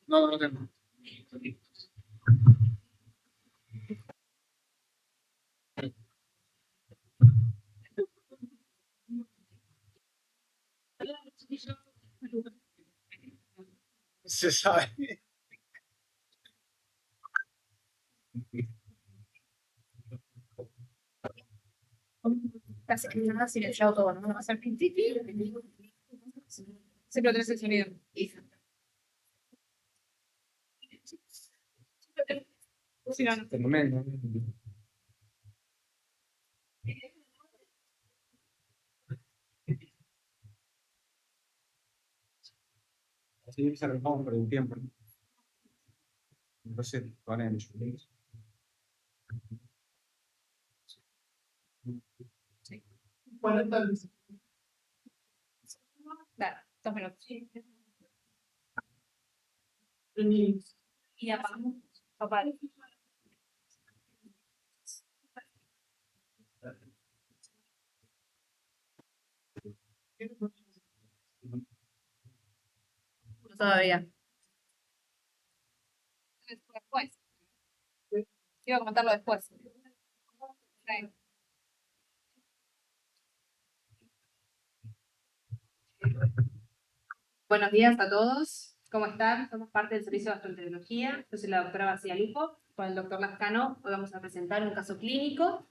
No, no tengo. Se sabe. Casi que nada silenciado todo, ¿no? Vamos a hacer principio. Siempre tenés el sonido. Sí, no, no. Tremendo. Así se arreglamos por el tiempo. Entonces, con el Claro, 2 minutos. Y apagamos. Papá. Todavía. Después. Iba a comentarlo después. Sí. Buenos días a todos. ¿Cómo están? Somos parte del Servicio de Gastroenterología. Yo soy la doctora García Lupo. Con el doctor Lascano hoy vamos a presentar un caso clínico,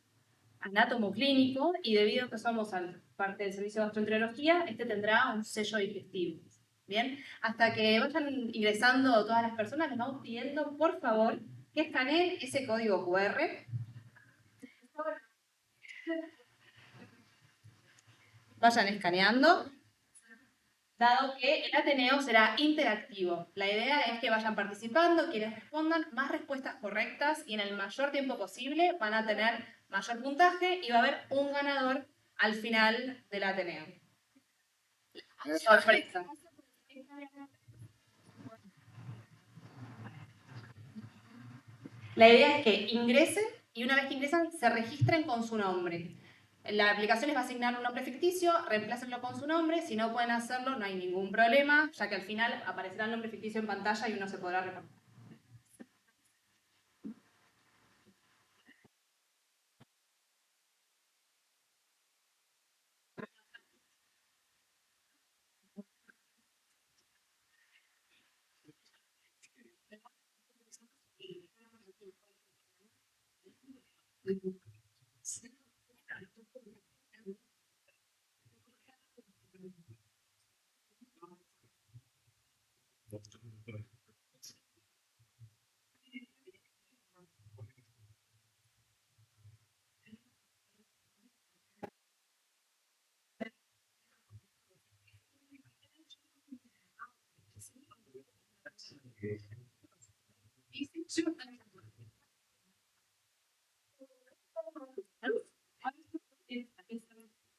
anátomo clínico, y debido a que somos parte del Servicio de Gastroenterología, este tendrá un sello digestivo. Bien, hasta que vayan ingresando todas las personas, les vamos pidiendo, por favor, que escaneen ese código QR. Vayan escaneando. Dado que el Ateneo será interactivo. La idea es que vayan participando, quienes respondan más respuestas correctas y en el mayor tiempo posible van a tener mayor puntaje y va a haber un ganador al final del Ateneo. Sorpresa. La idea es que ingresen y una vez que ingresan se registren con su nombre. La aplicación les va a asignar un nombre ficticio, reemplácenlo con su nombre. Si no pueden hacerlo, no hay ningún problema, ya que al final aparecerá el nombre ficticio en pantalla y uno se podrá reportar.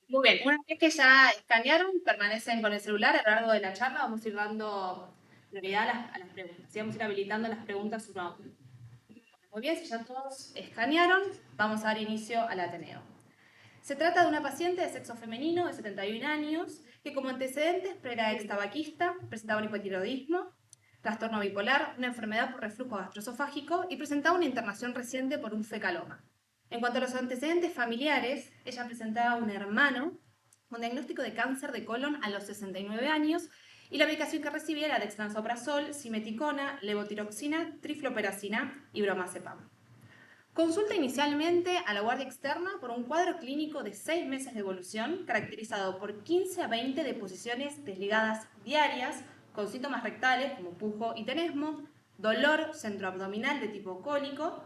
Muy bien, una vez que ya escanearon, permanecen con el celular a lo largo de la charla, vamos a ir dando prioridad a las preguntas. ¿Sí? Vamos a ir habilitando las preguntas uno a uno. Muy bien, si ya todos escanearon, vamos a dar inicio al Ateneo. Se trata de una paciente de sexo femenino de 71 años que como antecedentes era ex-tabaquista, presentaba un hipotiroidismo, trastorno bipolar, una enfermedad por reflujo gastroesofágico y presentaba una internación reciente por un fecaloma. En cuanto a los antecedentes familiares, ella presentaba un hermano con diagnóstico de cáncer de colon a los 69 años y la medicación que recibía era dexlansoprazol, simeticona, levotiroxina, trifloperacina y bromazepam. Consulta inicialmente a la guardia externa por un cuadro clínico de 6 meses de evolución, caracterizado por 15 a 20 deposiciones desligadas diarias, con síntomas rectales como pujo y tenesmo, dolor centroabdominal de tipo cólico,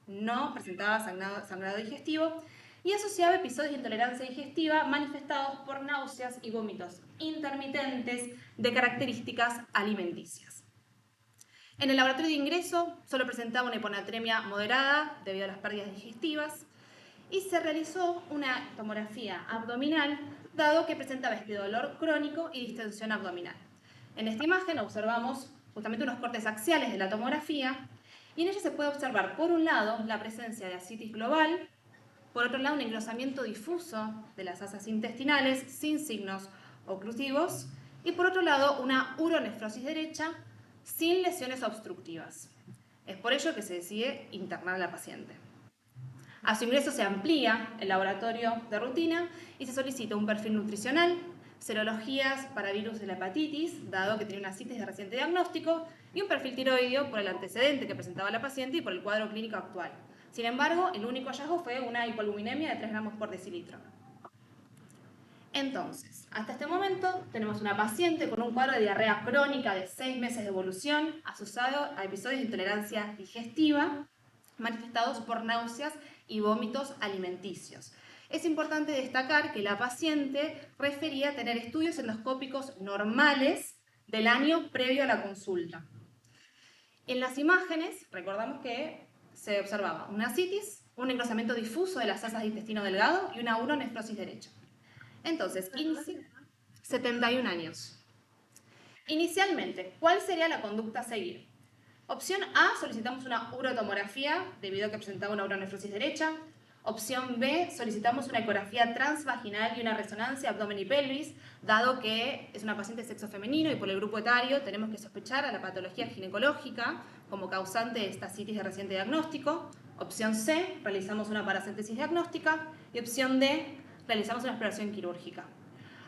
no presentaba sangrado digestivo, y asociaba episodios de intolerancia digestiva manifestados por náuseas y vómitos intermitentes de características alimenticias. En el laboratorio de ingreso solo presentaba una hiponatremia moderada debido a las pérdidas digestivas y se realizó una tomografía abdominal, dado que presentaba este dolor crónico y distensión abdominal. En esta imagen observamos justamente unos cortes axiales de la tomografía, y en ella se puede observar, por un lado, la presencia de ascitis global, por otro lado, un engrosamiento difuso de las asas intestinales sin signos oclusivos, y por otro lado, una uronefrosis derecha sin lesiones obstructivas. Es por ello que se decide internar a la paciente. A su ingreso se amplía el laboratorio de rutina y se solicita un perfil nutricional, serologías para virus de la hepatitis, dado que tiene una citis de reciente diagnóstico, y un perfil tiroideo por el antecedente que presentaba la paciente y por el cuadro clínico actual. Sin embargo, el único hallazgo fue una hipoalbuminemia de 3 gramos por decilitro. Entonces, hasta este momento tenemos una paciente con un cuadro de diarrea crónica de 6 meses de evolución asociado a episodios de intolerancia digestiva manifestados por náuseas y vómitos alimenticios. Es importante destacar que la paciente refería tener estudios endoscópicos normales del año previo a la consulta. En las imágenes, recordamos que se observaba una ascitis, un engrosamiento difuso de las asas de intestino delgado y una uronefrosis derecha. Entonces, 71 años. Inicialmente, ¿cuál sería la conducta a seguir? Opción A, solicitamos una urotomografía debido a que presentaba una uronefrosis derecha. Opción B, solicitamos una ecografía transvaginal y una resonancia abdomen y pelvis, dado que es una paciente de sexo femenino y por el grupo etario tenemos que sospechar a la patología ginecológica como causante de esta citis de reciente diagnóstico. Opción C, realizamos una paracentesis diagnóstica. Y opción D, realizamos una exploración quirúrgica.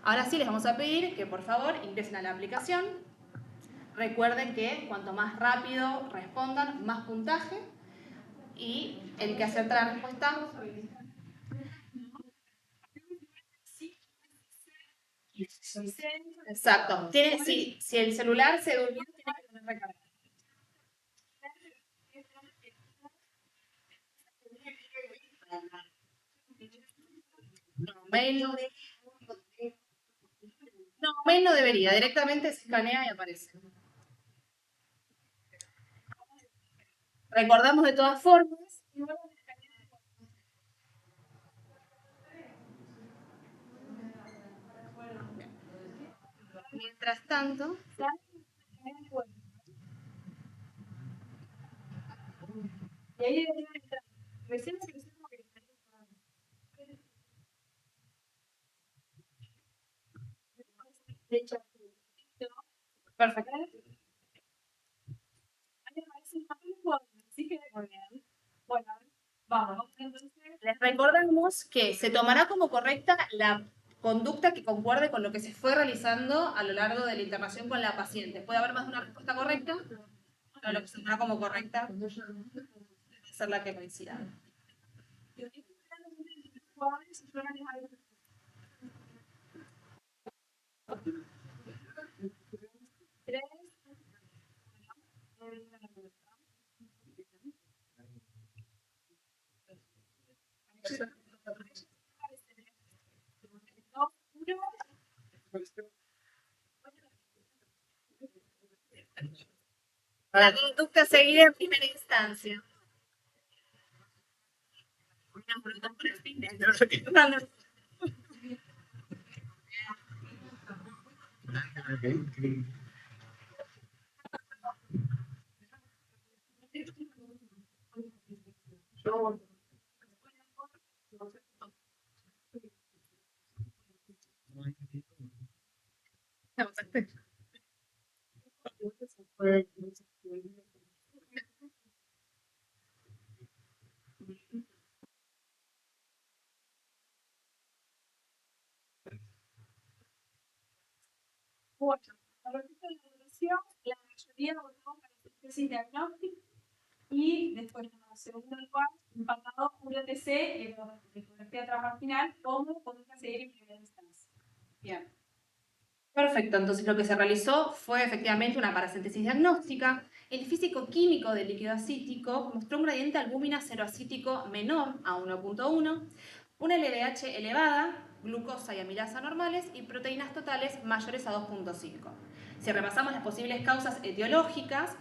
Ahora sí les vamos a pedir que por favor ingresen a la aplicación. Recuerden que cuanto más rápido respondan, más puntaje, y el que acepta la respuesta. Exacto. Si el celular se durmió, tiene que tener recarga. No, mail no debería, directamente se escanea y aparece. Recordamos de todas formas. Mientras tanto, y ahí debería estar. Recién se lo hicimos que de hecho, perfecto. Bueno, vamos. Les recordamos que se tomará como correcta la conducta que concuerde con lo que se fue realizando a lo largo de la internación con la paciente. Puede haber más de una respuesta correcta, pero lo que se tomará como correcta debe ser la que coincida. La conducta a seguir en primera instancia. Bueno, a respecto de la evaluación, la mayoría votó para la tesis diagnóstica y después en el segundo lugar, empatado UTC, ecografía transvaginal, como conducta a seguir en primera instancia. Bien. Perfecto, entonces lo que se realizó fue efectivamente una paracentesis diagnóstica. El físico-químico del líquido acítico mostró un gradiente albúmina ceroacítico menor a 1.1, una LDH elevada, glucosa y amilasa normales y proteínas totales mayores a 2.5. Si repasamos las posibles causas etiológicas,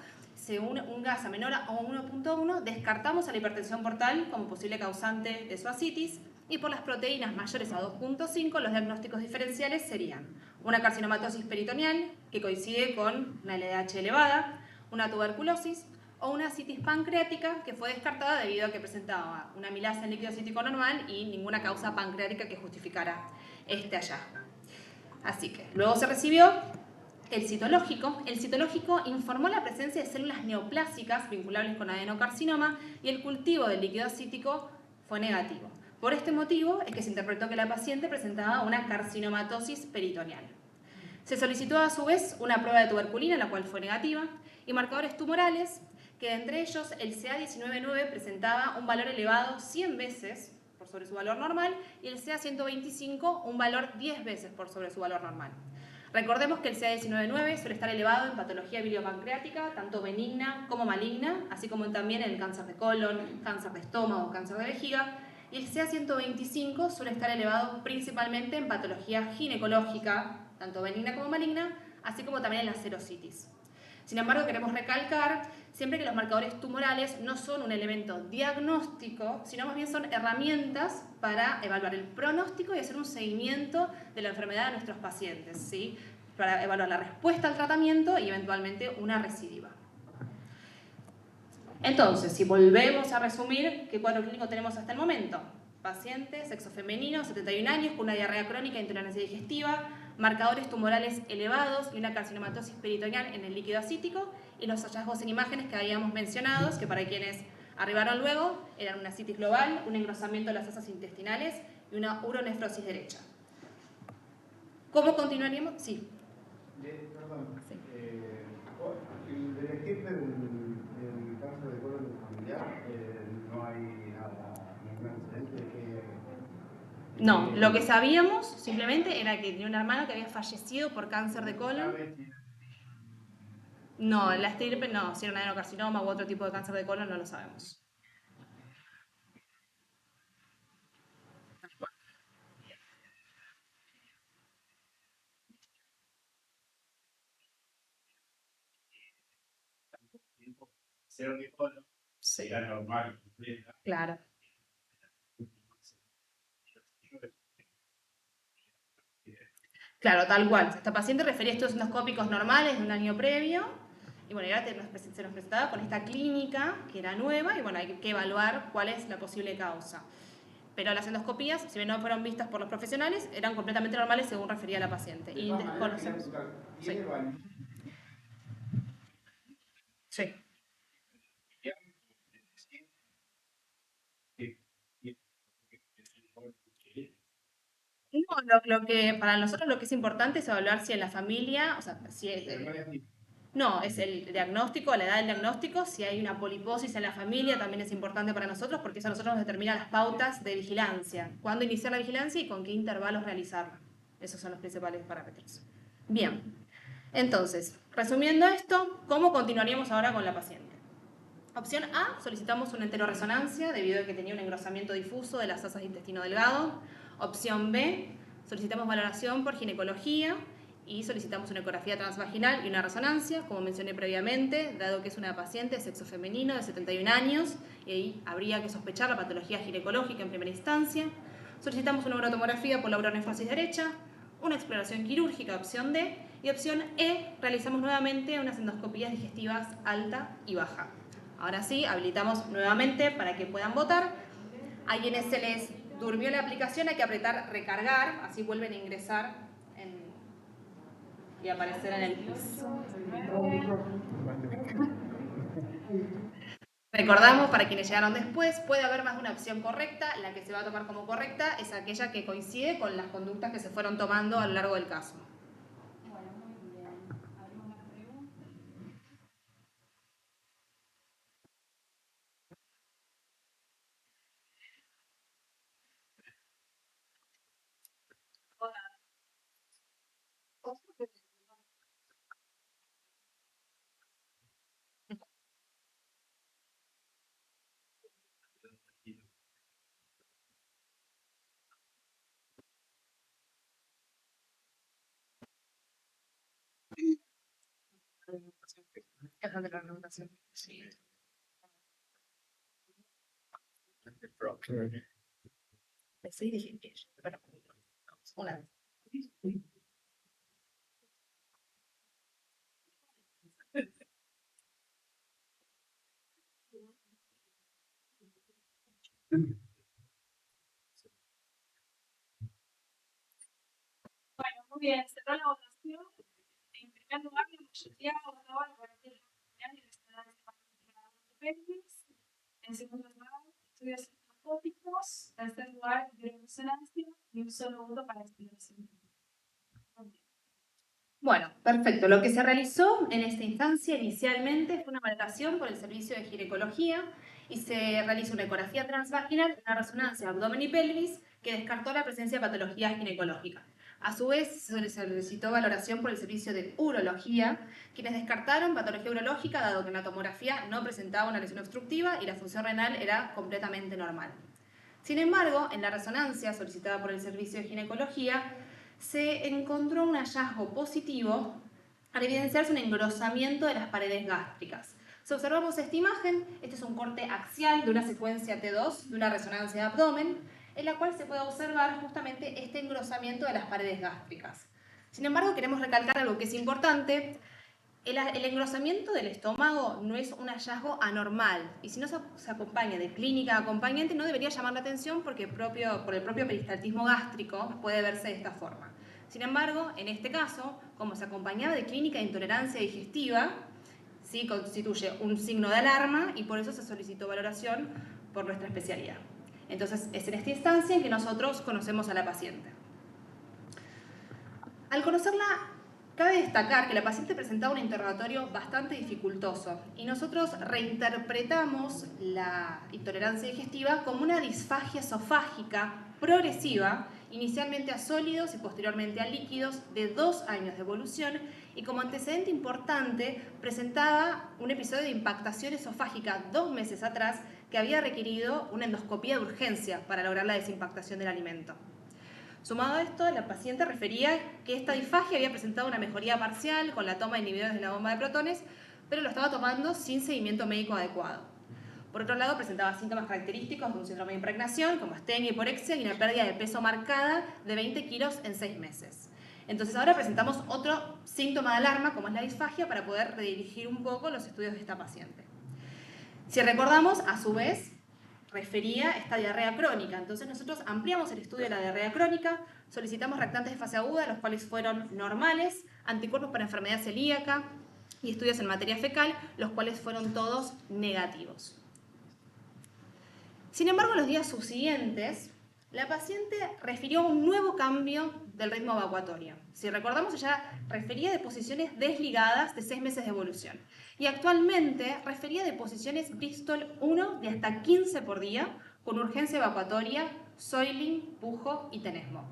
un gas menor a 1.1, descartamos a la hipertensión portal como posible causante de su ascitis, y por las proteínas mayores a 2.5 los diagnósticos diferenciales serían una carcinomatosis peritoneal, que coincide con una LDH elevada, una tuberculosis, o una ascitis pancreática, que fue descartada debido a que presentaba una amilasa en líquido cítico normal y ninguna causa pancreática que justificara este hallazgo. Así que luego se recibió el citológico. El citológico informó la presencia de células neoplásicas vinculables con adenocarcinoma y el cultivo del líquido cítico fue negativo. Por este motivo es que se interpretó que la paciente presentaba una carcinomatosis peritoneal. Se solicitó a su vez una prueba de tuberculina, la cual fue negativa, y marcadores tumorales, que entre ellos el CA19-9 presentaba un valor elevado 100 veces por sobre su valor normal y el CA125 un valor 10 veces por sobre su valor normal. Recordemos que el CA19-9 suele estar elevado en patología biliopancreática, tanto benigna como maligna, así como también en el cáncer de colon, cáncer de estómago, cáncer de vejiga, y el CA125 suele estar elevado principalmente en patología ginecológica, tanto benigna como maligna, así como también en la serositis. Sin embargo, queremos recalcar siempre que los marcadores tumorales no son un elemento diagnóstico, sino más bien son herramientas para evaluar el pronóstico y hacer un seguimiento de la enfermedad de nuestros pacientes, ¿sí? Para evaluar la respuesta al tratamiento y eventualmente una recidiva. Entonces, si volvemos a resumir, ¿qué cuadro clínico tenemos hasta el momento? Paciente, sexo femenino, 71 años, con una diarrea crónica e intolerancia digestiva, marcadores tumorales elevados y una carcinomatosis peritoneal en el líquido acítico, y los hallazgos en imágenes que habíamos mencionado, que para quienes arribaron luego, eran una ascitis global, un engrosamiento de las asas intestinales y una uronefrosis derecha. ¿Cómo continuaríamos? Sí. Perdón. Sí. El ejemplo del cáncer de colon familiar, no hay nada, ningún antecedente de que... No, lo que sabíamos simplemente era que tenía un hermano que había fallecido por cáncer de colon. No, la estirpe no, si era un adenocarcinoma u otro tipo de cáncer de colon no lo sabemos. Ser de colon será normal. Claro. Claro, tal cual. Esta paciente refería a estudios endoscópicos normales de un año previo. Y bueno, ya se nos presentaba con esta clínica que era nueva y bueno, hay que evaluar cuál es la posible causa. Pero las endoscopías, si bien no fueron vistas por los profesionales, eran completamente normales según refería la paciente. Y desconocemos. Sí. Sí. No, lo que para nosotros lo que es importante es evaluar si en la familia, o sea, si es, no, es el diagnóstico, la edad del diagnóstico, si hay una poliposis en la familia también es importante para nosotros porque eso a nosotros nos determina las pautas de vigilancia, cuándo iniciar la vigilancia y con qué intervalos realizarla. Esos son los principales parámetros. Bien, entonces, resumiendo esto, ¿cómo continuaríamos ahora con la paciente? Opción A, solicitamos una enteroresonancia debido a que tenía un engrosamiento difuso de las asas de intestino delgado. Opción B, solicitamos valoración por ginecología y solicitamos una ecografía transvaginal y una resonancia, como mencioné previamente, dado que es una paciente de sexo femenino de 71 años y ahí habría que sospechar la patología ginecológica en primera instancia. Solicitamos una urotomografía por la uronefrosis derecha, una exploración quirúrgica, opción D, y opción E, realizamos nuevamente unas endoscopías digestivas alta y baja. Ahora sí, habilitamos nuevamente para que puedan votar. A quienes se les durmió la aplicación hay que apretar recargar, así vuelven a ingresar y aparecer en el piso. Recordamos, para quienes llegaron después, puede haber más de una opción correcta. La que se va a tomar como correcta es aquella que coincide con las conductas que se fueron tomando a lo largo del caso. Bueno, muy bien. Abrimos las preguntas. de la reglamentación. Sí. Sí, dije que bueno, una vez. Bueno, muy bien, cerró la votación. En primer lugar, la mayoría votó a través de la comunidad y restaurantes para pelvis. En segundo lugar, estudios espectroscópicos. En tercer lugar, bioresonancia y un solo voto para exploración. Bueno, perfecto. Lo que se realizó en esta instancia inicialmente fue una valoración por el servicio de ginecología y se realizó una ecografía transvaginal, una resonancia abdomen y pelvis que descartó la presencia de patología ginecológica. A su vez, se solicitó valoración por el servicio de urología, quienes descartaron patología urológica dado que en la tomografía no presentaba una lesión obstructiva y la función renal era completamente normal. Sin embargo, en la resonancia solicitada por el servicio de ginecología, se encontró un hallazgo positivo al evidenciarse un engrosamiento de las paredes gástricas. Si observamos esta imagen, este es un corte axial de una secuencia T2 de una resonancia de abdomen, en la cual se puede observar justamente este engrosamiento de las paredes gástricas. Sin embargo, queremos recalcar algo que es importante. El engrosamiento del estómago no es un hallazgo anormal y si no se acompaña de clínica acompañante no debería llamar la atención porque por el propio peristaltismo gástrico puede verse de esta forma. Sin embargo, en este caso, como se acompañaba de clínica de intolerancia digestiva, sí constituye un signo de alarma y por eso se solicitó valoración por nuestra especialidad. Entonces, es en esta instancia en que nosotros conocemos a la paciente. Al conocerla, cabe destacar que la paciente presentaba un interrogatorio bastante dificultoso y nosotros reinterpretamos la intolerancia digestiva como una disfagia esofágica progresiva, inicialmente a sólidos y posteriormente a líquidos, de 2 años de evolución y como antecedente importante presentaba un episodio de impactación esofágica 2 meses atrás que había requerido una endoscopía de urgencia para lograr la desimpactación del alimento. Sumado a esto, la paciente refería que esta disfagia había presentado una mejoría parcial con la toma de inhibidores de la bomba de protones, pero lo estaba tomando sin seguimiento médico adecuado. Por otro lado, presentaba síntomas característicos de un síndrome de impregnación, como astenia, hiporexia y una pérdida de peso marcada de 20 kilos en 6 meses. Entonces ahora presentamos otro síntoma de alarma, como es la disfagia, para poder redirigir un poco los estudios de esta paciente. Si recordamos, a su vez, refería esta diarrea crónica. Entonces nosotros ampliamos el estudio de la diarrea crónica, solicitamos reactantes de fase aguda, los cuales fueron normales, anticuerpos para enfermedad celíaca y estudios en materia fecal, los cuales fueron todos negativos. Sin embargo, los días subsiguientes, la paciente refirió un nuevo cambio del ritmo evacuatorio. Si recordamos, ella refería de posiciones desligadas de 6 meses de evolución. Y actualmente refería de posiciones Bristol 1 de hasta 15 por día, con urgencia evacuatoria, Soiling, pujo y tenesmo.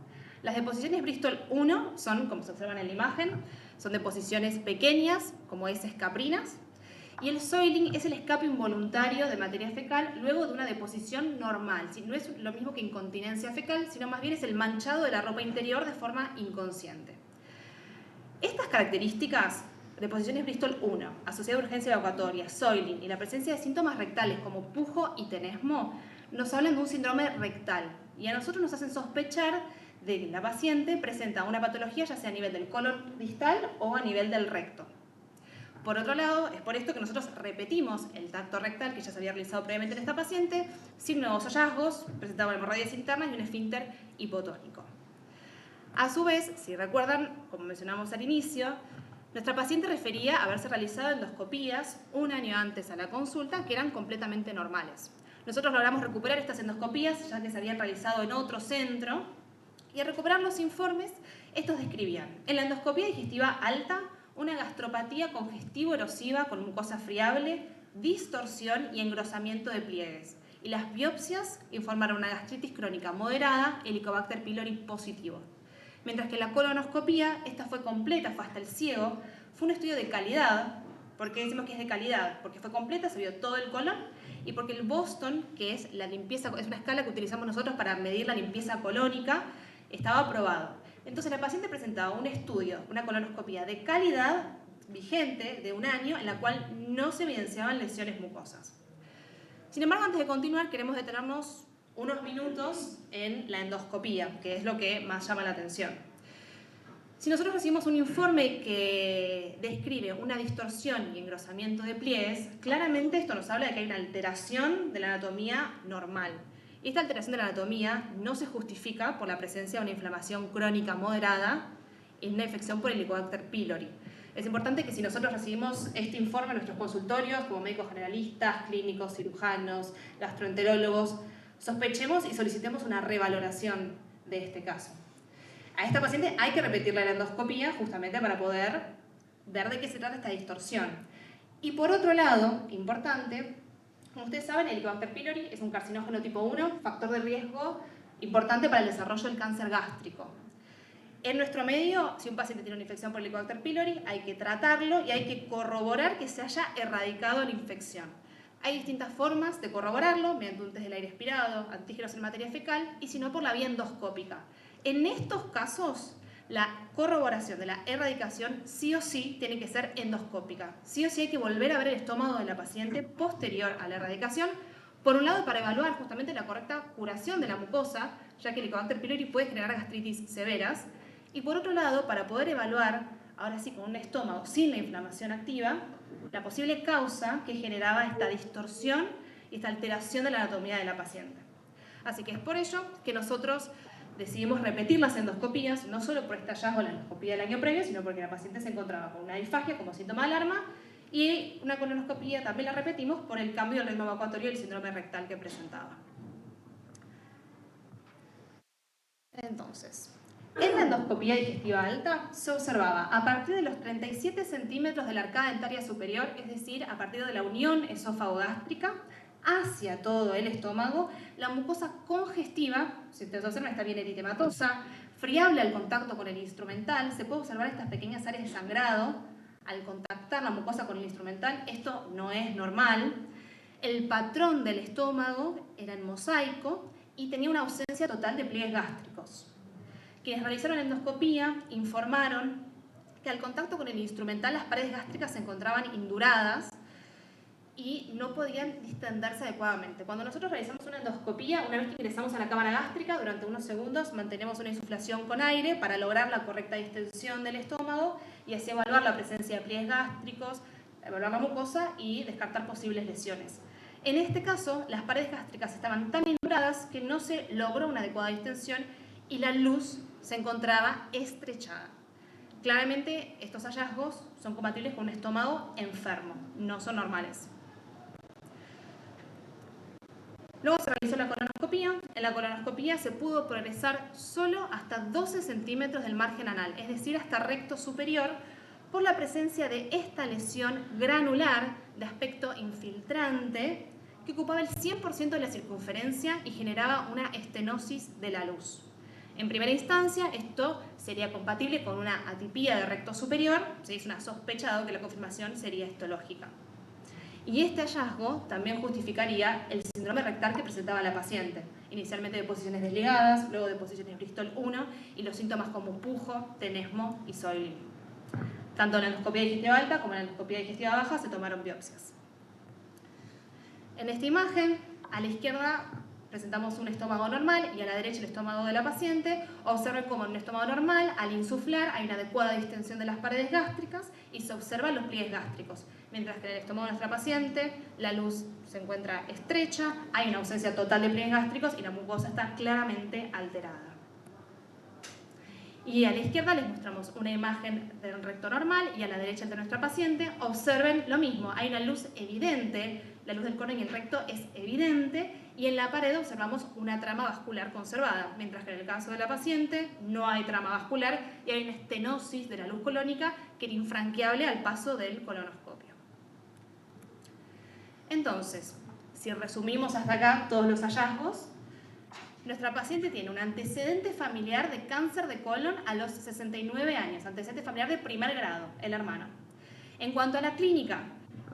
Las deposiciones Bristol 1 son, como se observan en la imagen, son deposiciones pequeñas, como heces caprinas, y el soiling es el escape involuntario de materia fecal luego de una deposición normal. No es lo mismo que incontinencia fecal, sino más bien es el manchado de la ropa interior de forma inconsciente. Estas características, deposiciones Bristol 1, asociada a urgencia evacuatoria, soiling y la presencia de síntomas rectales como pujo y tenesmo, nos hablan de un síndrome rectal y a nosotros nos hacen sospechar de que la paciente presenta una patología ya sea a nivel del colon distal o a nivel del recto. Por otro lado, es por esto que nosotros repetimos el tacto rectal que ya se había realizado previamente en esta paciente, sin nuevos hallazgos, presentaba hemorragias internas y un esfínter hipotónico. A su vez, si recuerdan, como mencionamos al inicio, nuestra paciente refería haberse realizado endoscopías 1 año antes a la consulta que eran completamente normales. Nosotros logramos recuperar estas endoscopías ya que se habían realizado en otro centro y al recuperar los informes, estos describían en la endoscopía digestiva alta una gastropatía congestiva-erosiva con mucosa friable, distorsión y engrosamiento de pliegues. Y las biopsias informaron una gastritis crónica moderada, Helicobacter pylori positivo. Mientras que la colonoscopía, esta fue completa, fue hasta el ciego, fue un estudio de calidad. ¿Por qué decimos que es de calidad? Porque fue completa, se vio todo el colon, y porque el Boston, que es la limpieza, es una escala que utilizamos nosotros para medir la limpieza colónica, estaba aprobado. Entonces la paciente presentaba un estudio, una colonoscopía de calidad, vigente de 1 año en la cual no se evidenciaban lesiones mucosas. Sin embargo, antes de continuar, queremos detenernos unos minutos en la endoscopía, que es lo que más llama la atención. Si nosotros recibimos un informe que describe una distorsión y engrosamiento de pliegues, claramente esto nos habla de que hay una alteración de la anatomía normal. Y esta alteración de la anatomía no se justifica por la presencia de una inflamación crónica moderada y una infección por Helicobacter pylori. Es importante que si nosotros recibimos este informe en nuestros consultorios, como médicos generalistas, clínicos, cirujanos, gastroenterólogos, sospechemos y solicitemos una revaloración de este caso. A esta paciente hay que repetirle la endoscopía justamente para poder ver de qué se trata esta distorsión. Y por otro lado, importante, como ustedes saben, el Helicobacter pylori es un carcinógeno tipo 1, factor de riesgo importante para el desarrollo del cáncer gástrico. En nuestro medio, si un paciente tiene una infección por Helicobacter pylori, hay que tratarlo y hay que corroborar que se haya erradicado la infección. Hay distintas formas de corroborarlo, mediante un test del aire expirado, antígenos en materia fecal y si no por la vía endoscópica. En estos casos, la corroboración de la erradicación sí o sí tiene que ser endoscópica. Sí o sí hay que volver a ver el estómago de la paciente posterior a la erradicación, por un lado para evaluar justamente la correcta curación de la mucosa, ya que el Helicobacter pylori puede generar gastritis severas, y por otro lado para poder evaluar, ahora sí con un estómago sin la inflamación activa, la posible causa que generaba esta distorsión y esta alteración de la anatomía de la paciente. Así que es por ello que nosotros decidimos repetir las endoscopías, no solo por este hallazgo en la endoscopía del año previo, sino porque la paciente se encontraba con una disfagia como síntoma de alarma y una colonoscopía también la repetimos por el cambio del ritmo evacuatorio y el síndrome rectal que presentaba. Entonces, en la endoscopía digestiva alta se observaba a partir de los 37 centímetros de la arcada dentaria superior, es decir, a partir de la unión esófago-gástrica, hacia todo el estómago, la mucosa congestiva, si ustedes observan está bien eritematosa, friable al contacto con el instrumental, se puede observar estas pequeñas áreas de sangrado al contactar la mucosa con el instrumental, esto no es normal. El patrón del estómago era en mosaico y tenía una ausencia total de pliegues gástricos. Quienes realizaron la endoscopía informaron que al contacto con el instrumental las paredes gástricas se encontraban induradas y no podían distenderse adecuadamente. Cuando nosotros realizamos una endoscopía, una vez que ingresamos a la cámara gástrica, durante unos segundos mantenemos una insuflación con aire para lograr la correcta distensión del estómago y así evaluar la presencia de pliegues gástricos, evaluar la mucosa y descartar posibles lesiones. En este caso, las paredes gástricas estaban tan induradas que no se logró una adecuada distensión y la luz se encontraba estrechada. Claramente, estos hallazgos son compatibles con un estómago enfermo, no son normales. Luego se realizó la colonoscopía. En la colonoscopía se pudo progresar solo hasta 12 centímetros del margen anal, es decir, hasta recto superior, por la presencia de esta lesión granular de aspecto infiltrante que ocupaba el 100% de la circunferencia y generaba una estenosis de la luz. En primera instancia, esto sería compatible con una atipía de recto superior, se hizo una sospecha dado que la confirmación sería histológica. Y este hallazgo también justificaría el síndrome rectal que presentaba la paciente, inicialmente de posiciones desligadas, luego de posiciones Bristol 1 y los síntomas como pujo, tenesmo y Soilin. Tanto en la endoscopia digestiva alta como en la endoscopia digestiva baja se tomaron biopsias. En esta imagen, a la izquierda presentamos un estómago normal y a la derecha el estómago de la paciente. Observen cómo en un estómago normal, al insuflar, hay una adecuada distensión de las paredes gástricas y se observan los pliegues gástricos. Mientras que en el estómago de nuestra paciente, la luz se encuentra estrecha, hay una ausencia total de pliegues gástricos y la mucosa está claramente alterada. Y a la izquierda les mostramos una imagen del recto normal y a la derecha de nuestra paciente. Observen lo mismo, hay una luz evidente, la luz del colon y el recto es evidente y en la pared observamos una trama vascular conservada, mientras que en el caso de la paciente no hay trama vascular y hay una estenosis de la luz colónica que era infranqueable al paso del colonoscopio. Entonces, si resumimos hasta acá todos los hallazgos, nuestra paciente tiene un antecedente familiar de cáncer de colon a los 69 años, antecedente familiar de primer grado, el hermano. En cuanto a la clínica,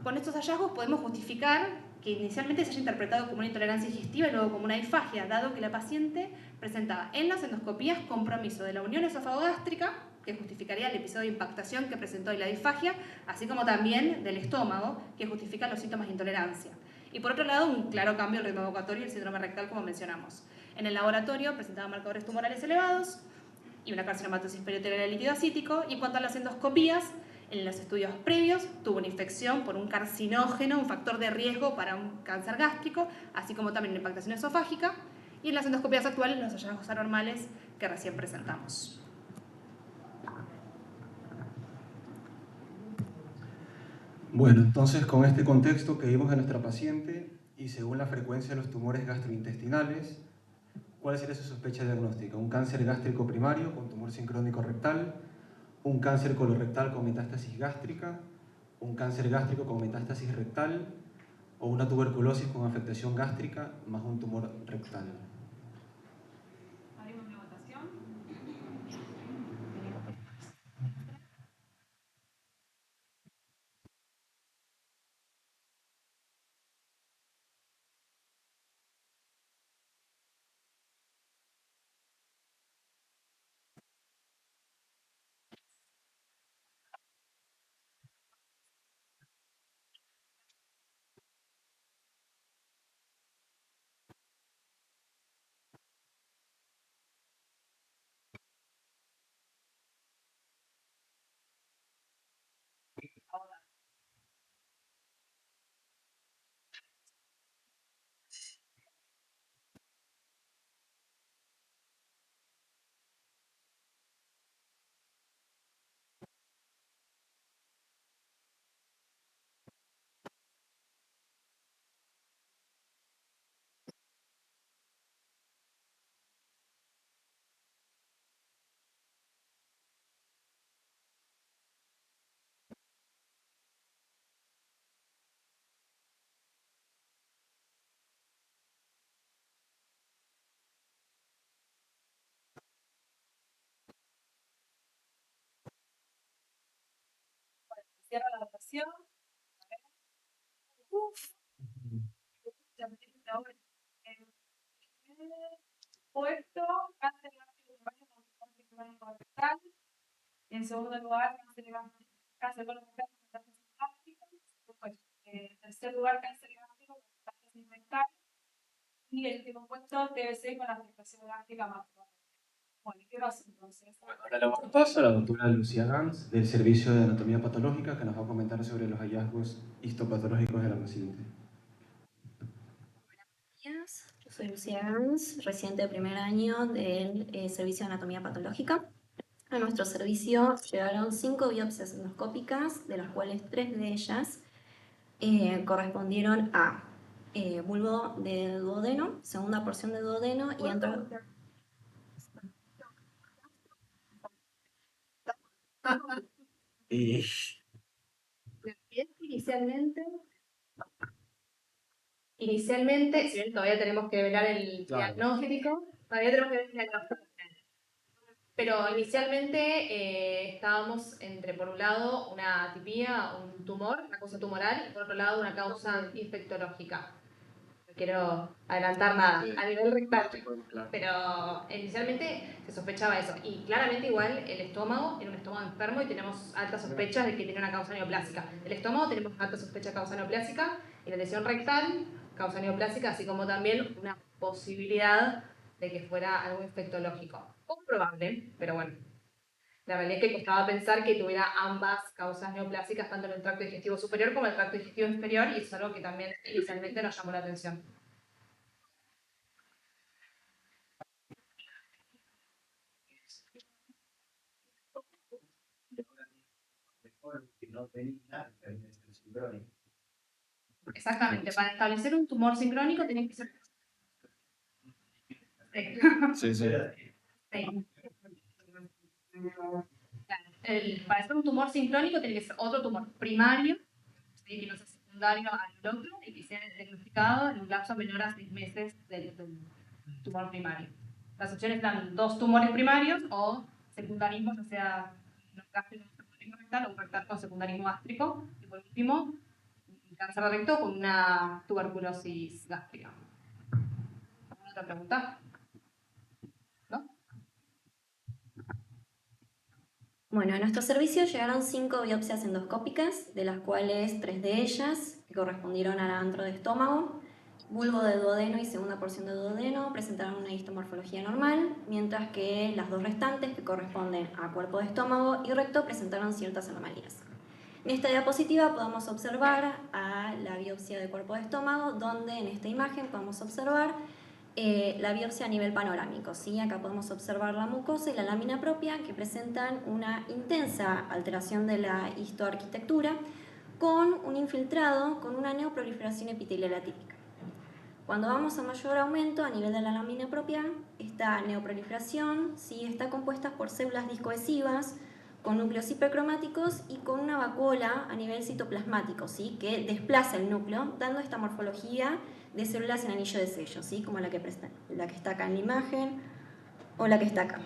con estos hallazgos podemos justificar que inicialmente se haya interpretado como una intolerancia digestiva y luego como una disfagia, dado que la paciente presentaba en las endoscopías compromiso de la unión esófago-gástrica que justificaría el episodio de impactación que presentó y la disfagia, así como también del estómago, que justifica los síntomas de intolerancia. Y por otro lado, un claro cambio en el ritmo evocatorio y el síndrome rectal, como mencionamos. En el laboratorio presentaba marcadores tumorales elevados y una carcinomatosis peritoneal líquido acítico, y en cuanto a las endoscopías, en los estudios previos tuvo una infección por un carcinógeno, un factor de riesgo para un cáncer gástrico, así como también una impactación esofágica, y en las endoscopías actuales los hallazgos anormales que recién presentamos. Bueno, entonces con este contexto que vimos de nuestra paciente y según la frecuencia de los tumores gastrointestinales, ¿cuál sería su sospecha diagnóstica? ¿Un cáncer gástrico primario con tumor sincrónico rectal? ¿Un cáncer colorectal con metástasis gástrica? ¿Un cáncer gástrico con metástasis rectal? ¿O una tuberculosis con afectación gástrica más un tumor rectal? Haremos una votación. Cierro la votación. Uf, ya me tiene la hora. Puesto, cáncer gástrico primario con cáncer crónico rectal. En segundo lugar, cáncer colorectal con metástasis gástrica. Después, en tercer lugar, cáncer gástrico con metástasis rectal. Y el último puesto, TBC con afectación gástrica más crónica. Bueno, ¿qué pasa entonces? Ahora le vamos a paso a la doctora Lucía Gans del Servicio de Anatomía Patológica que nos va a comentar sobre los hallazgos histopatológicos de la paciente. Días. Yo soy Lucía Gans, residente de primer año del Servicio de Anatomía Patológica. A nuestro servicio llegaron 5 biopsias endoscópicas, de las cuales 3 de ellas correspondieron a bulbo de duodeno, segunda porción de duodeno y entro... Inicialmente, si bien todavía tenemos que velar el diagnóstico, pero inicialmente estábamos entre, por un lado, una atipía, un tumor, una causa tumoral, y por otro lado, una causa infectológica. No quiero adelantar nada a nivel rectal, pero inicialmente se sospechaba eso. Y claramente igual el estómago era un estómago enfermo y tenemos altas sospechas de que tiene una causa neoplásica. El estómago tenemos alta sospecha de causa neoplásica y la lesión rectal, causa neoplásica, así como también una posibilidad de que fuera algo infectológico. Poco probable, pero bueno. La realidad es que costaba pensar que tuviera ambas causas neoplásicas, tanto en el tracto digestivo superior como en el tracto digestivo inferior, y eso es algo que también inicialmente nos llamó la atención. No tenía sincrónico. Exactamente, para establecer un tumor sincrónico tiene que ser... Sí, sí. Sí. Para hacer un tumor sincrónico tiene que ser otro tumor primario, ¿sí? Que no sea secundario al otro y que sea diagnosticado en un lapso menor a 6 meses del tumor primario. Las opciones eran 2 tumores primarios o secundarismo, ya sea un gástrico rectal o un rectal con secundarismo gástrico. Y por último, un cáncer de recto con una tuberculosis gástrica. ¿Alguna otra pregunta? ¿No? Bueno, a nuestro servicio llegaron 5 biopsias endoscópicas, de las cuales 3 de ellas, que correspondieron al antro de estómago, bulbo de duodeno y segunda porción de duodeno, presentaron una histomorfología normal, mientras que las 2 restantes, que corresponden a cuerpo de estómago y recto, presentaron ciertas anomalías. En esta diapositiva podemos observar a la biopsia de cuerpo de estómago, donde en esta imagen podemos observar la biopsia a nivel panorámico, ¿sí? Acá podemos observar la mucosa y la lámina propia, que presentan una intensa alteración de la histoarquitectura con un infiltrado con una neoproliferación epitelial atípica. Cuando vamos a mayor aumento a nivel de la lámina propia, esta neoproliferación, ¿sí?, está compuesta por células discohesivas con núcleos hipercromáticos y con una vacuola a nivel citoplasmático, ¿sí?, que desplaza el núcleo, dando esta morfología de células en anillo de sello, ¿sí?, como la que está acá en la imagen o la que está acá.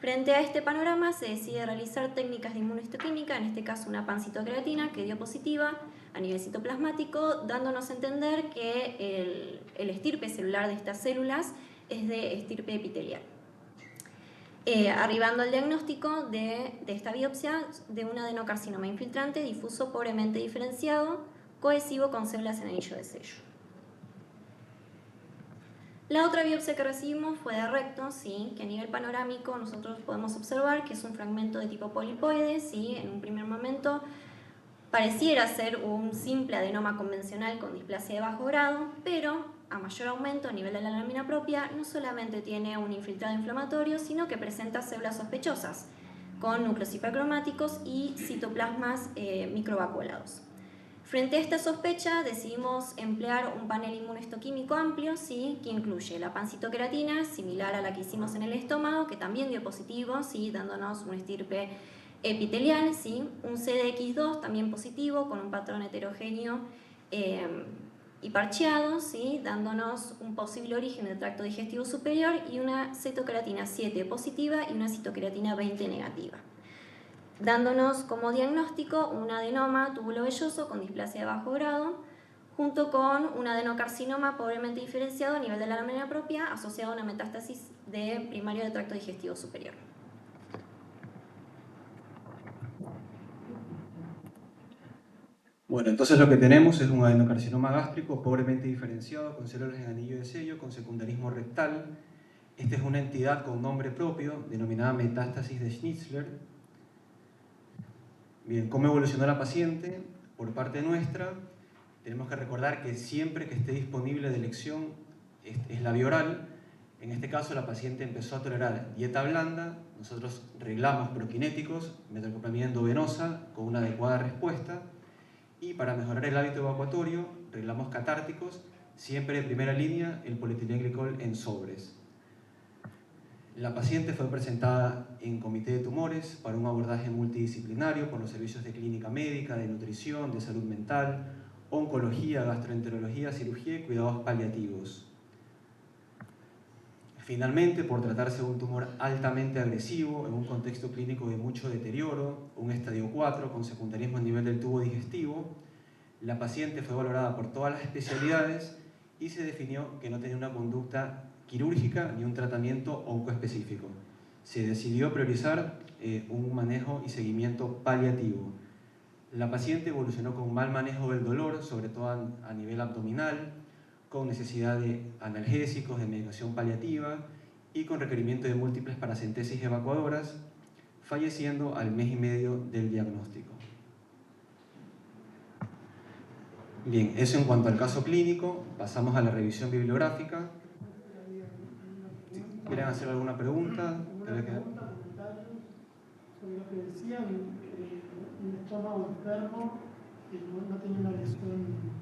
Frente a este panorama se decide realizar técnicas de inmunohistoquímica, en este caso una pancitocreatina que dio positiva a nivel citoplasmático, dándonos a entender que el estirpe celular de estas células es de estirpe epitelial. Arribando al diagnóstico de esta biopsia de un adenocarcinoma infiltrante difuso pobremente diferenciado, cohesivo con células en anillo de sello. La otra biopsia que recibimos fue de recto, ¿sí?, que a nivel panorámico nosotros podemos observar que es un fragmento de tipo polipoide, ¿sí? En un primer momento pareciera ser un simple adenoma convencional con displasia de bajo grado, pero a mayor aumento a nivel de la lámina propia no solamente tiene un infiltrado inflamatorio, sino que presenta células sospechosas con núcleos hipercromáticos y citoplasmas microvacuolados. Frente a esta sospecha decidimos emplear un panel inmunohistoquímico amplio, ¿sí?, que incluye la pancitocreatina, similar a la que hicimos en el estómago, que también dio positivo, ¿sí?, dándonos un estirpe epitelial, ¿sí?, un CDX2 también positivo con un patrón heterogéneo y parcheado, ¿sí?, dándonos un posible origen del tracto digestivo superior, y una cetocreatina 7 positiva y una citocreatina 20 negativa, dándonos como diagnóstico un adenoma túbulo velloso con displasia de bajo grado, junto con un adenocarcinoma pobremente diferenciado a nivel de la lámina propia, asociado a una metástasis de primario del tracto digestivo superior. Bueno, entonces lo que tenemos es un adenocarcinoma gástrico pobremente diferenciado con células en anillo de sello con secundarismo rectal. Esta es una entidad con nombre propio, denominada metástasis de Schnitzler. Bien, ¿cómo evolucionó la paciente? Por parte nuestra, tenemos que recordar que siempre que esté disponible de elección es la vía oral. En este caso, la paciente empezó a tolerar dieta blanda. Nosotros reglamos prokinéticos, metoclopramida endovenosa con una adecuada respuesta. Y para mejorar el hábito evacuatorio, reglamos catárticos, siempre de primera línea, el polietilenglicol en sobres. La paciente fue presentada en comité de tumores para un abordaje multidisciplinario por los servicios de clínica médica, de nutrición, de salud mental, oncología, gastroenterología, cirugía y cuidados paliativos. Finalmente, por tratarse de un tumor altamente agresivo, en un contexto clínico de mucho deterioro, un estadio 4 con secundarismo a nivel del tubo digestivo, la paciente fue valorada por todas las especialidades y se definió que no tenía una conducta quirúrgica ni un tratamiento oncoespecífico. Se decidió priorizar un manejo y seguimiento paliativo. La paciente evolucionó con mal manejo del dolor, sobre todo a nivel abdominal, con necesidad de analgésicos, de medicación paliativa y con requerimiento de múltiples paracentesis evacuadoras, falleciendo al mes y medio del diagnóstico. Bien, eso en cuanto al caso clínico. Pasamos a la revisión bibliográfica. ¿Quieren hacer alguna pregunta? Comentarios sobre lo que decían, un estómago enfermo que no tenía una lesión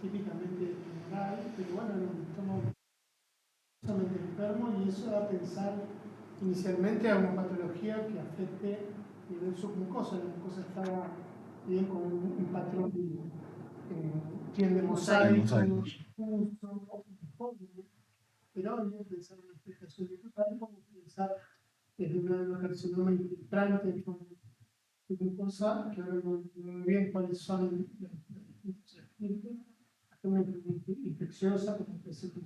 típicamente tumoral, pero bueno, era un estómago enfermo, y eso da a pensar inicialmente a una patología que afecte a nivel submucosa. La mucosa estaba bien con un patrón piel de mosaico, pero al pensar en una explicación de total, como pensar en un adenocarcinoma infiltrante con glucosa, que ahora no muy bien cuáles son las distintos, hasta una infecciosa, como presenta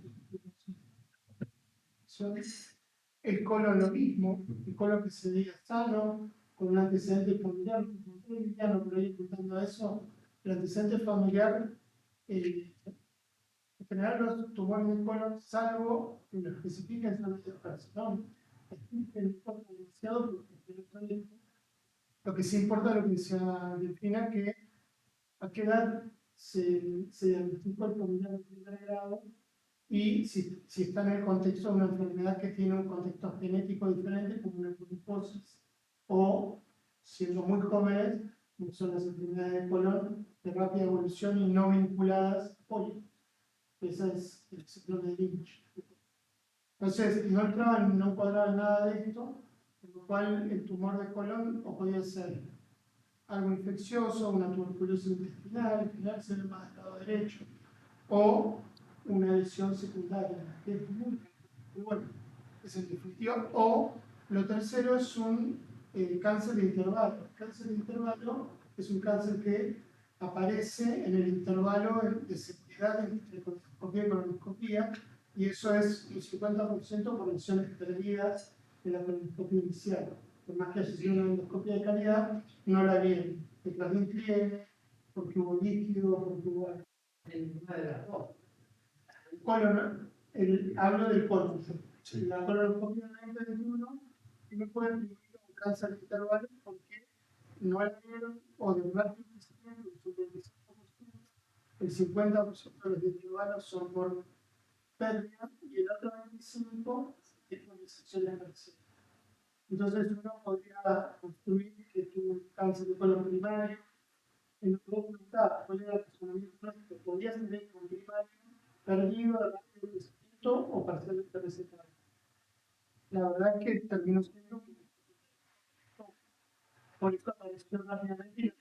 infecciones. El colon lo mismo, el colon que se diga sano, con un antecedente familiar, no estoy liviano, pero ahí apuntando a eso, el antecedente familiar, en general los tumores de colon, salvo que lo especifiquen son de carcinoma, que no importa demasiado porque no está bien. Lo que sí importa es lo que decía Delfina, que a qué edad se diagnosticó el familiar de primer grado y si está en el contexto de una enfermedad que tiene un contexto genético diferente, como una poliposis, o siendo muy jóvenes, como son las enfermedades de colon de rápida evolución y no vinculadas a polio. Esa es el síndrome de Lynch. Entonces, no entraba, no cuadraba nada de esto, con lo cual el tumor de colon o podía ser algo infeccioso, una tuberculosis intestinal, en general se ve más del lado derecho, o una lesión secundaria, que es muy bueno, es el definitivo, o lo tercero es un cáncer de intervalo. El cáncer de intervalo es un cáncer que aparece en el intervalo de seguridad entre colonoscopia y colonoscopia, y eso es un 50% por lesiones perdidas de la colonoscopia inicial. Por más que haya sido una endoscopia de calidad, no la viene. Detrás de un pliegue, porque hubo líquido, porque hubo Una de las dos. colon, hablo del colon. Sí. La colonoscopia 2021 no puede atribuir un cáncer de intervalo porque no la vieron o de rápido crecimiento, que son 25%, el 50% de los intervalos son por pérdida y el otro 25% es por disecciones parciales. Entonces uno podría construir que tuvo un cáncer de colon primario, en lo que vos preguntabas, cuál era el razonamiento nuestro, podría ser con primario, perdido de rápido crecimiento o parcialmente resetado. La verdad es que terminó siendo por eso apareció rápidamente y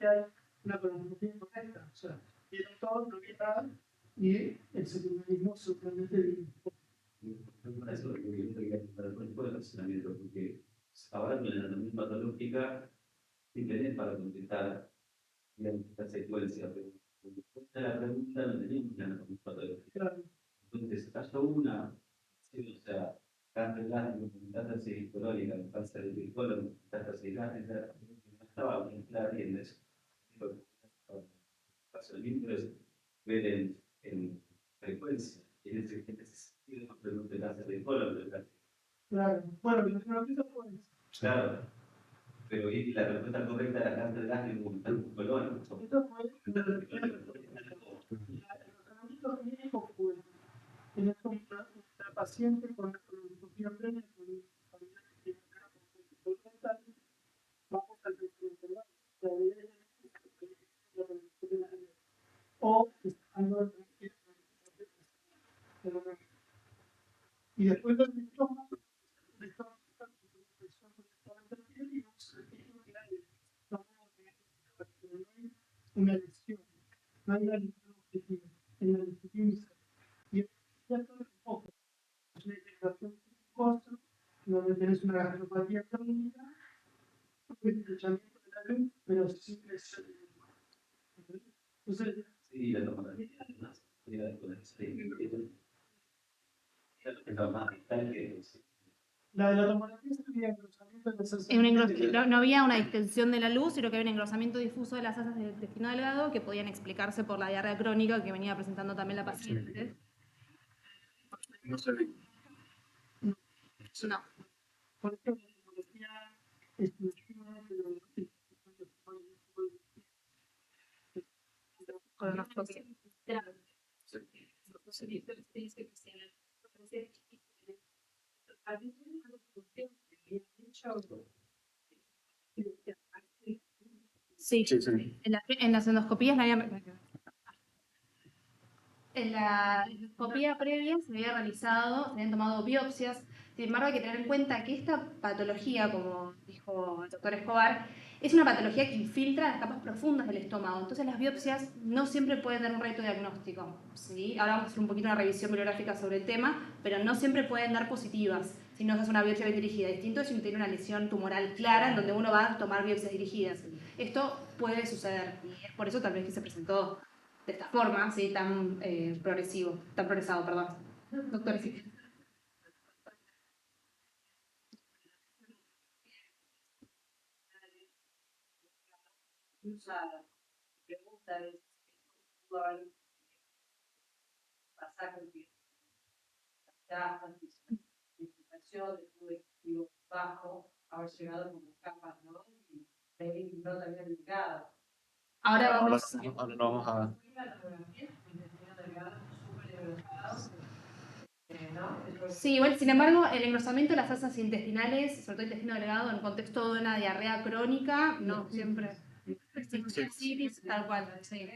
hay una colonoscopia correcta. O sea, vieron todo, no vieron nada y el secundarismo sorprendente divino. Para eso lo que yo quería preguntar con el relacionamiento, porque ahora con la anatomía patológica simplemente para contestar esta secuencia, pero después de la pregunta no tenemos la anatomía patológica. Claro. Entonces, cayó una, sí, o sea, cáncer gástrico, metástasis colónica, cáncer de colon, metástasis gástrica, no estaba muy clara y en eso. El razonamiento es ver en frecuencia, y en ese sentido, no pregunta el cáncer de colon, pero el cáncer. Claro. Bueno, lo que nos hizo fue eso. Claro, pero y la respuesta correcta era cáncer gástrico, colon. Esto fue el razonamiento clínico fue en una paciente con una colonoscopia previa con un familiar que tiene una cáncer vamos al tercer intervalo. La idea es la colonoscopia previa. O estando y después los síntomas una lesión, no hay una lesión objetiva, en la lesión y ya todo un poco, es una integración glucosa, donde tenés una gastropatía crónica, un estrechamiento de la luz, pero sin lesión. Entonces, Sí, la tomografía, además, con el es más vital que la de la tomografía sería engrosamiento de las No había una distensión de la luz, sino que había un engrosamiento difuso de las asas del intestino delgado que podían explicarse por la diarrea crónica que venía presentando también la paciente. No se ve. No. por eso la tomografía exclusiva, pero Colonoscopia. Sí, en las endoscopías en la endoscopía previa se había realizado, se habían tomado biopsias. Sin embargo, hay que tener en cuenta que esta patología, como dijo el doctor Escobar, es una patología que infiltra las capas profundas del estómago. Entonces, las biopsias no siempre pueden dar un reto diagnóstico. ¿Sí? Ahora vamos a hacer un poquito una revisión bibliográfica sobre el tema, pero no siempre pueden dar positivas si no se hace una biopsia bien dirigida. Distinto es si uno tiene una lesión tumoral clara en donde uno va a tomar biopsias dirigidas. Esto puede suceder y es por eso tal vez que se presentó de esta forma, ¿sí? Tan progresado, perdón. Doctor, sí. usa pregunta es pudo haber pasar con que ya anticipación de tu bajo haber llegado como capas, ¿no? Y venir no también delgado. Ahora Ahora, vamos. ahora lo vamos a... Sí, igual, sin embargo, el engrosamiento de las asas intestinales, sobre todo intestino delgado, en contexto de una diarrea crónica, no siempre. Sí, tal cual, sí.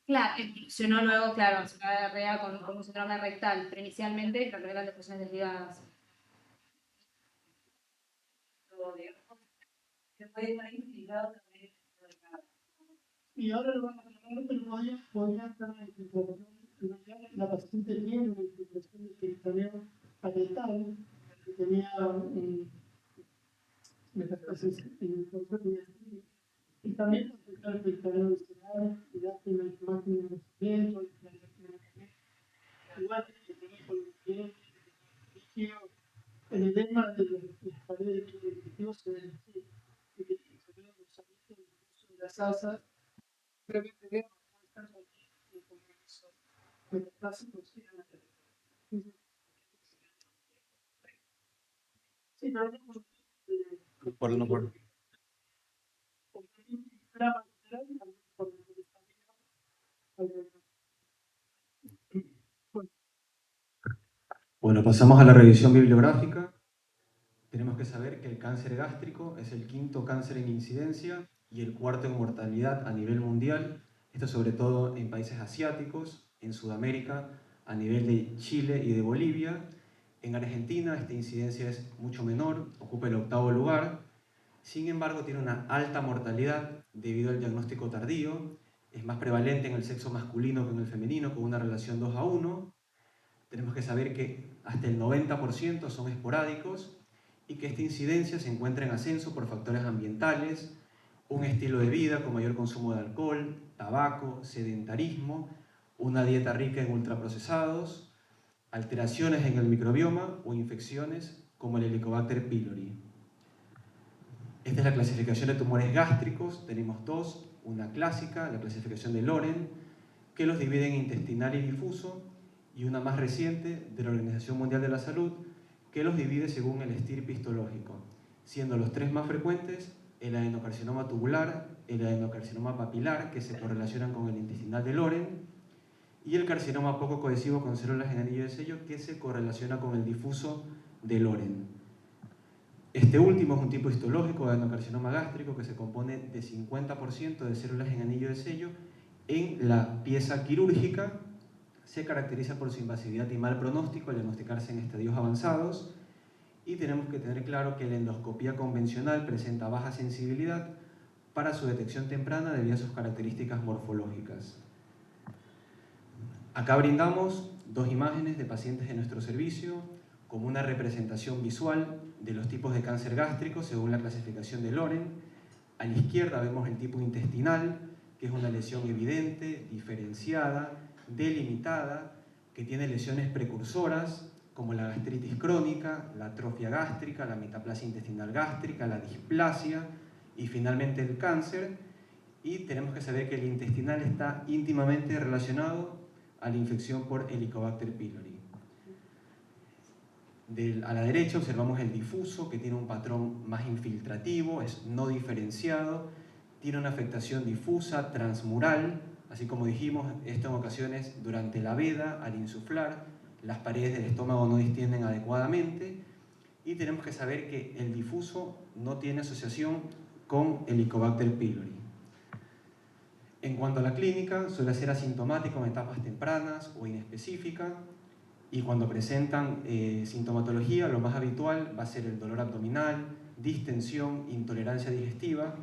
Claro, evolucionó luego, claro, una diarrea con un síndrome rectal, pero inicialmente creo que eran defunciones desligadas. Y ahora lo van a hablar, pero podría estar en la infiltración. La paciente tiene una infiltración de peritoneo parietal, que tenía metastasis en el control y también afectar el peritoneo visceral, y darte una imagen de nacimiento, igual que tenía por el líquido, el edema de las paredes del digestivo se ve así, y que se ve los salitos del uso de las asas. Realmente vemos cómo están aquí en el compromiso metastásico. Sí, pero no por... Bueno, pasamos a la revisión bibliográfica. Tenemos que saber que el cáncer gástrico es el quinto cáncer en incidencia y el cuarto en mortalidad a nivel mundial. Esto sobre todo en países asiáticos, en Sudamérica, a nivel de Chile y de Bolivia. En Argentina esta incidencia es mucho menor, ocupa el 8º lugar. Sin embargo, tiene una alta mortalidad debido al diagnóstico tardío. Es más prevalente en el sexo masculino que en el femenino, con una relación 2:1. Tenemos que saber que hasta el 90% son esporádicos y que esta incidencia se encuentra en ascenso por factores ambientales, un estilo de vida con mayor consumo de alcohol, tabaco, sedentarismo, una dieta rica en ultraprocesados, alteraciones en el microbioma o infecciones como el Helicobacter pylori. Esta es la clasificación de tumores gástricos. Tenemos dos, una clásica, la clasificación de Loren, que los divide en intestinal y difuso, y una más reciente de la Organización Mundial de la Salud, que los divide según el estirpe histológico, siendo los tres más frecuentes el adenocarcinoma tubular, el adenocarcinoma papilar, que se correlacionan con el intestinal de Loren, y el carcinoma poco cohesivo con células en anillo de sello, que se correlaciona con el difuso de Loren. Este último es un tipo histológico de adenocarcinoma gástrico que se compone de 50% de células en anillo de sello. En la pieza quirúrgica se caracteriza por su invasividad y mal pronóstico al diagnosticarse en estadios avanzados, y tenemos que tener claro que la endoscopía convencional presenta baja sensibilidad para su detección temprana debido a sus características morfológicas. Acá brindamos dos imágenes de pacientes de nuestro servicio como una representación visual de los tipos de cáncer gástrico según la clasificación de Loren. A la izquierda vemos el tipo intestinal, que es una lesión evidente, diferenciada, delimitada, que tiene lesiones precursoras como la gastritis crónica, la atrofia gástrica, la metaplasia intestinal gástrica, la displasia y finalmente el cáncer. Y tenemos que saber que el intestinal está íntimamente relacionado a la infección por Helicobacter pylori. A la derecha observamos el difuso, que tiene un patrón más infiltrativo, es no diferenciado, tiene una afectación difusa, transmural, así como dijimos, esto en ocasiones durante la veda, al insuflar, las paredes del estómago no distienden adecuadamente, y tenemos que saber que el difuso no tiene asociación con Helicobacter pylori. En cuanto a la clínica, suele ser asintomático en etapas tempranas o inespecífica, y cuando presentan sintomatología, lo más habitual va a ser el dolor abdominal, distensión, intolerancia digestiva.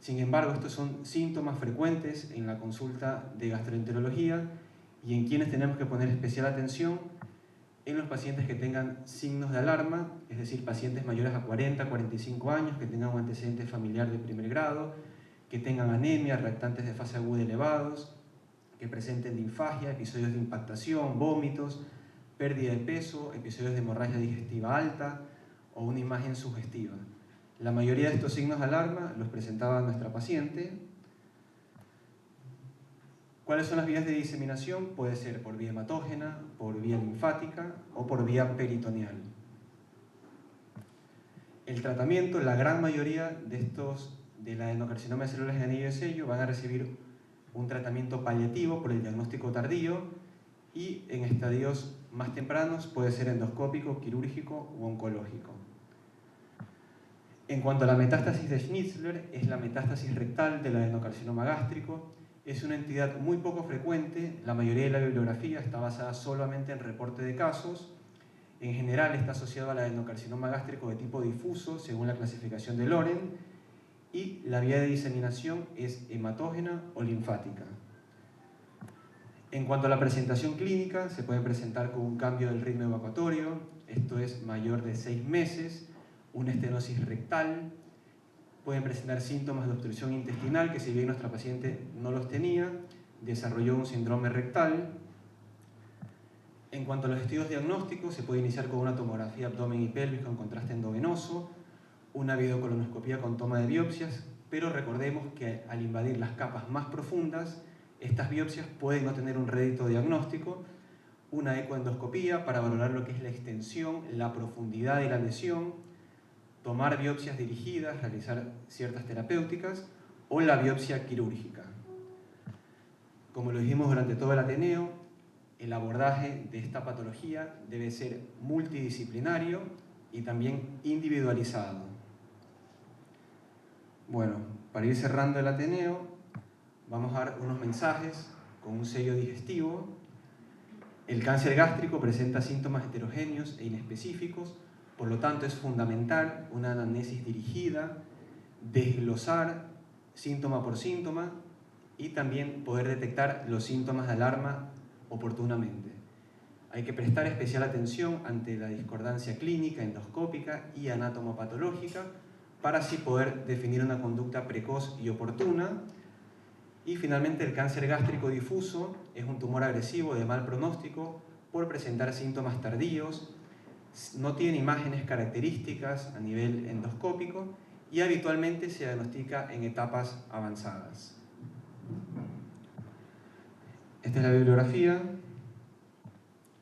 Sin embargo, estos son síntomas frecuentes en la consulta de gastroenterología, y en quienes tenemos que poner especial atención en los pacientes que tengan signos de alarma, es decir, pacientes mayores a 40, 45 años, que tengan un antecedente familiar de primer grado, que tengan anemia, reactantes de fase aguda elevados, que presenten disfagia, episodios de impactación, vómitos, pérdida de peso, episodios de hemorragia digestiva alta o una imagen sugestiva. La mayoría de estos signos de alarma los presentaba nuestra paciente. ¿Cuáles son las vías de diseminación? Puede ser por vía hematógena, por vía linfática o por vía peritoneal. El tratamiento, la gran mayoría de la adenocarcinoma de células de anillo de sello van a recibir un tratamiento paliativo por el diagnóstico tardío y en estadios más tempranos puede ser endoscópico, quirúrgico u oncológico. En cuanto a la metástasis de Schnitzler, es la metástasis rectal del adenocarcinoma gástrico. Es una entidad muy poco frecuente, la mayoría de la bibliografía está basada solamente en reporte de casos. En general está asociado al adenocarcinoma gástrico de tipo difuso, según la clasificación de Loren, y la vía de diseminación es hematógena o linfática. En cuanto a la presentación clínica, se puede presentar con un cambio del ritmo evacuatorio, esto es mayor de 6 meses, una estenosis rectal, pueden presentar síntomas de obstrucción intestinal, que si bien nuestra paciente no los tenía, desarrolló un síndrome rectal. En cuanto a los estudios diagnósticos, se puede iniciar con una tomografía abdomen y pelvis con contraste endovenoso, una videocolonoscopia con toma de biopsias, pero recordemos que al invadir las capas más profundas, estas biopsias pueden no tener un rédito diagnóstico, una ecoendoscopía para valorar lo que es la extensión, la profundidad de la lesión, tomar biopsias dirigidas, realizar ciertas terapéuticas o la biopsia quirúrgica. Como lo dijimos durante todo el Ateneo, el abordaje de esta patología debe ser multidisciplinario y también individualizado. Bueno, para ir cerrando el Ateneo, vamos a dar unos mensajes con un sello digestivo. El cáncer gástrico presenta síntomas heterogéneos e inespecíficos, por lo tanto es fundamental una anamnesis dirigida, desglosar síntoma por síntoma y también poder detectar los síntomas de alarma oportunamente. Hay que prestar especial atención ante la discordancia clínica, endoscópica y anatomopatológica para así poder definir una conducta precoz y oportuna. Y finalmente, el cáncer gástrico difuso es un tumor agresivo de mal pronóstico por presentar síntomas tardíos, no tiene imágenes características a nivel endoscópico y habitualmente se diagnostica en etapas avanzadas. Esta es la bibliografía.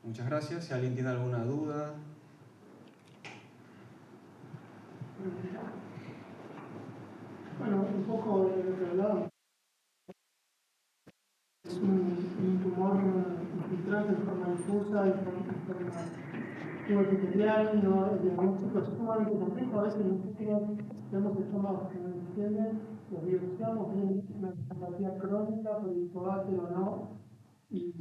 Muchas gracias. Si alguien tiene alguna duda. Bueno, un poco de lo que hablábamos. Es un tumor infiltrante de forma difusa y forma epitelial, no, el diagnóstico es sumamente complejo. A veces nosotros vemos estómagos que no entienden, los biopsiamos, tienen una hepatía crónica, policoáceo o no, y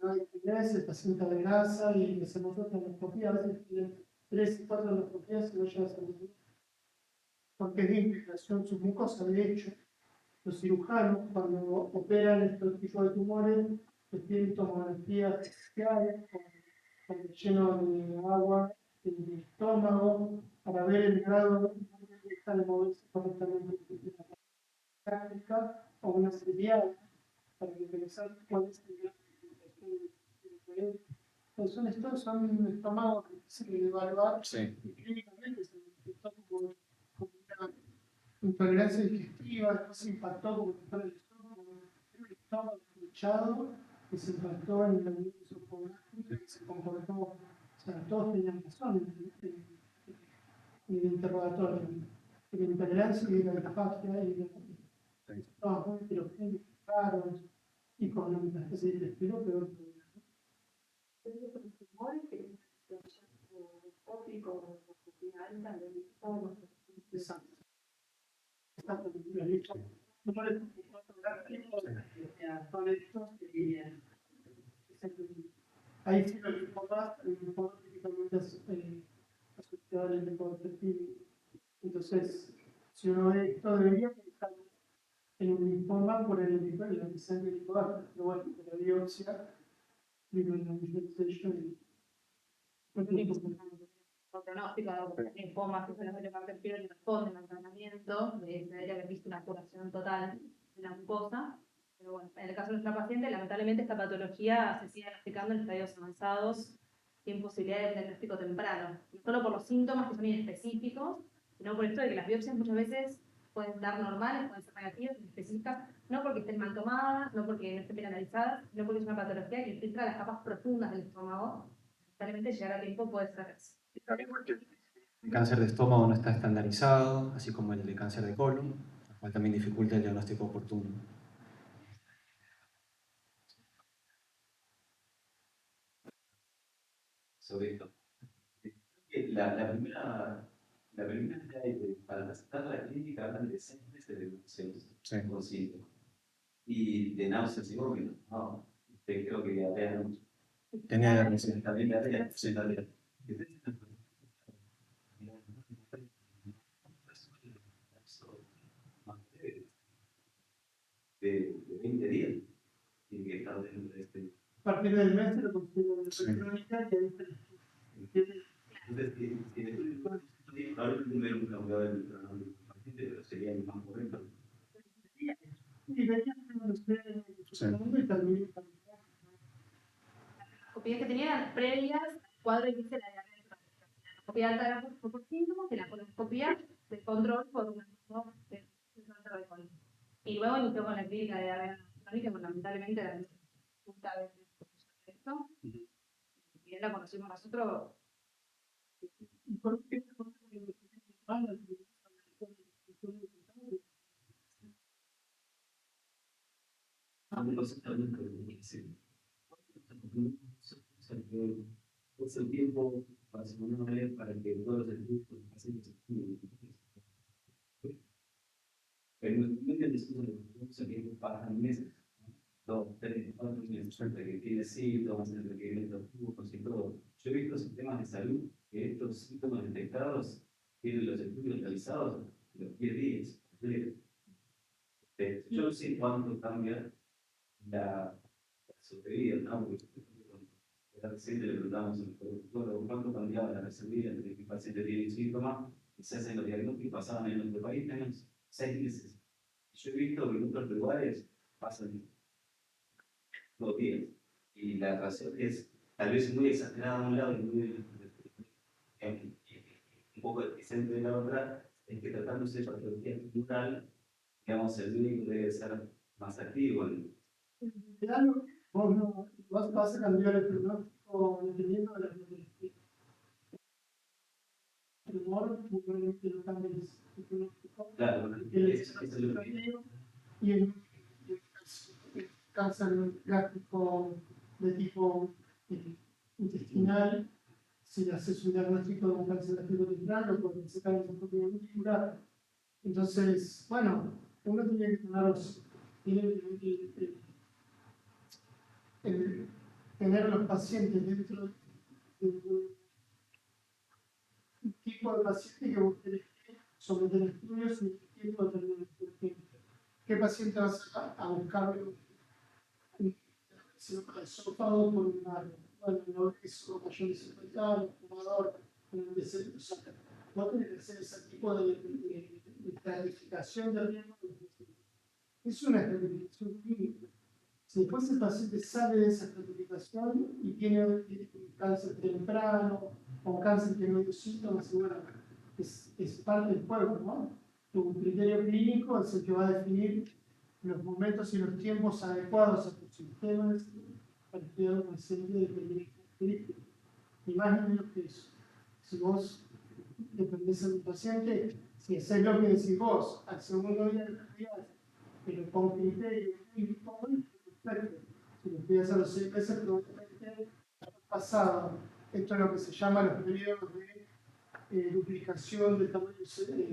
no hay fibrosis, el paciente adelgaza y le hacemos otra endoscopía, a veces tienen 3 y 4 endoscopías y no llega a ser porque es de infiltración submucosa. De hecho, los cirujanos, cuando operan estos tipos de tumores, les tienen tomografías especiales con lleno de agua en el estómago para ver el grado que deja de moverse correctamente en la práctica o una serial para interesar cuál es el grado de infiltración del entonces, estos son estómagos que se deben evaluar y clínicamente se manifestó como una intolerancia digestiva, después se impactó como si fuera el estómago hinchado, que se impactó en la unión esofágica, que se comportó, o sea, todos tenían razón en el interrogatorio. La intolerancia y la disfagia y estaban muy heterogéneos, raros, y con una metástasis del estilo peor todavía. Exacto. Ahí sí los linfomas típicamente asociado al linfodertil. Entonces, si uno ve esto, debería pensar en un linfoma por el epicentro linfoide, pero bueno, de la biopsia, digo, en la visualización. Por pronóstico, linfomas que son los que no responden al tratamiento, debería haber visto una curación total de la mucosa. Pero bueno, en el caso de nuestra paciente, lamentablemente esta patología se sigue diagnosticando en estadios avanzados sin posibilidad de diagnóstico temprano. No solo por los síntomas que son inespecíficos, sino por esto de que las biopsias muchas veces pueden dar normales, pueden ser negativas, inespecíficas, no porque estén mal tomadas, no porque no estén bien analizadas, sino porque es una patología que infiltra las capas profundas del estómago. Lamentablemente llegar a tiempo puede ser El cáncer de estómago no está estandarizado, así como el de cáncer de colon, lo cual también dificulta el diagnóstico oportuno. Sobre esto. La primera para aceptar la clínica hablan de 6 meses de evolución con síntomas. Y de náuseas y vómitos. No, creo que diarrea no. Tenía diarrea. También diarrea, sí, diarrea. De 20 días. Tiene que estar dentro de este. A partir del mes se lo considero electrónica y ahí está. Entonces, probablemente no era un cambiado del paciente, pero sería el más correcto. Y venían los y también. Las copias que tenían eran previas al cuadro inicio de la diarrea hepática. La endoscopia alta era por síntomas y la colonoscopia de control por un método de cáncer de colon. Y luego inició con la clínica de diarrea crónica, que lamentablemente era la segunda vez que esto. Y bien la conocimos nosotros. ¿Y por qué? Es el tiempo para una vez para que todos los estudios pacientes pero normalmente nosotros lo pasan meses, 2, 3, 4 meses, entre que tiene síntomas, entre que viene los turnos y todo. Yo he visto sistemas de salud que estos síntomas detectados tienen los estudios realizados en los 10 días. Yo no sé cuánto cambia la sobrevida, ¿no? Porque reciente le preguntamos al productor cuánto cambiaba la resolvida entre que el paciente tiene síntomas y se hacen los diagnósticos pasaban en nuestro país, tenemos 6 meses. Yo he visto que en otros lugares pasan 2 días. Y la razón es tal vez muy exagerada de un lado y muy un poco deficiente de la otra, es que tratándose de patología cultural, digamos, el médico debe ser más activo. Claro, vos no vas a cambiar el pronóstico dependiendo de la patología. El humor, muy probablemente no cambies el pronóstico. Claro, es lo que y el cáncer gástrico de tipo intestinal, si haces un diagnóstico de un cáncer gástrico temprano, porque se cae en su curar. Entonces, bueno, uno tiene que tener los pacientes dentro de un tipo de paciente que vos tenés que someter a estudios y el tiempo determinado. ¿Qué paciente vas a buscar? Soltado por un obeso, mayor de 50 años, fumador, un deseo. Vos tenés que hacer ese tipo de estratificación de riesgo. Es una estratificación clínica. Si después el paciente sale de esa estratificación y tiene un cáncer temprano o cáncer que no dio síntomas, bueno, es parte del juego, ¿no? Tu criterio clínico es el que va a definir los momentos y los tiempos adecuados a tus sistemas para estudiar un paciente de pequeñas características. Ni más ni menos que eso. Si vos dependés de un paciente, si haces lo que decís vos, al segundo día de la actividad, pero con criterio clínico, perfecto. Si lo estudias a los 6 meses, probablemente pasado. Esto es lo que se llama los periodos de duplicación del tamaño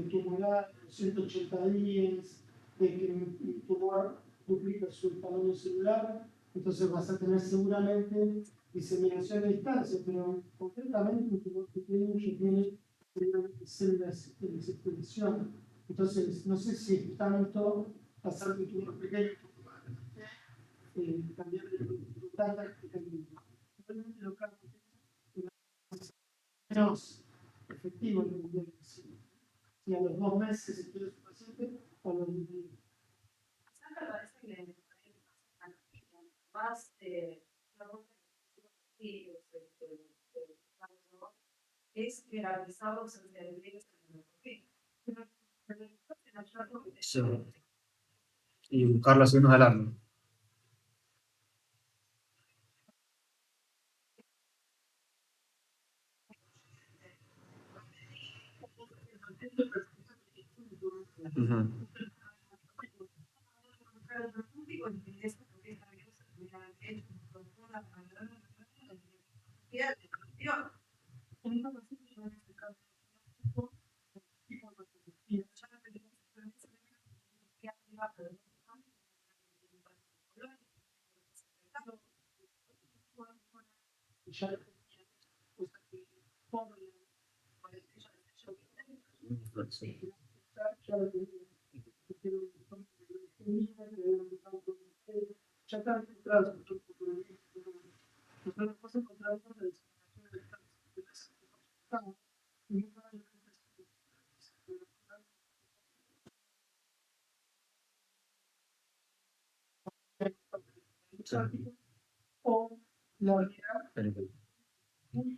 tumoral, 180 días, de que un tumor duplica su tamaño celular, entonces vas a tener seguramente diseminación a distancia, pero concretamente un tumor pequeño ya tiene células de circulación. Entonces, no sé si es tanto pasar de un tumor pequeño cambiar de tanta efectivo el si a los 2 meses estudia su paciente o a los 10 días. Me parece que más es generalizar los entendidos en el conflicto. Sí. Y buscar los signos de alarma. Ujú. Ya está encontrado nosotros hemos encontrado la discriminación del cáncer. O la unidad muy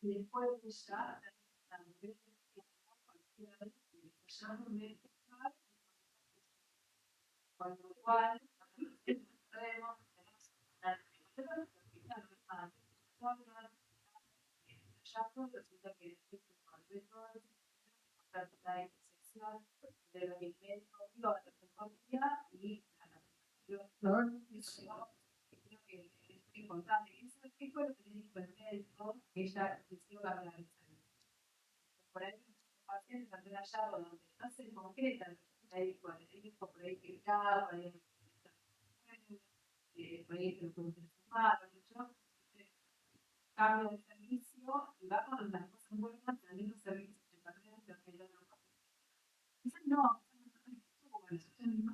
y después ya con lo cual podemos resulta que la intersección del alimento y la tecnología y la creo que es importante. Eso es lo que dijo el médico, que ella decidió la realización. Por ahí muchos pacientes ante un hallazgo donde no se concreta el médico, por ahí que está, por ahí que lo pueden sumar, mucho cambio de servicio y va con las cosas buenas, teniendo servicios de pacientes que ya no. Quizás no,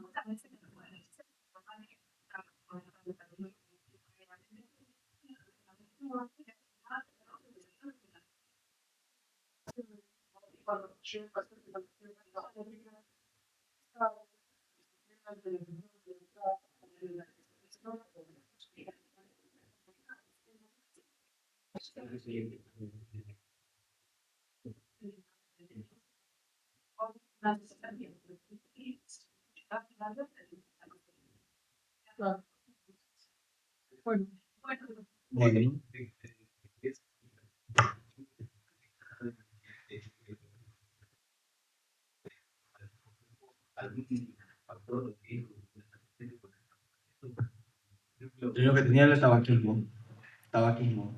muchas veces no pueden hacer. bueno. Bueno. Lo primero que tenía era el tabaquismo. Tabaquismo.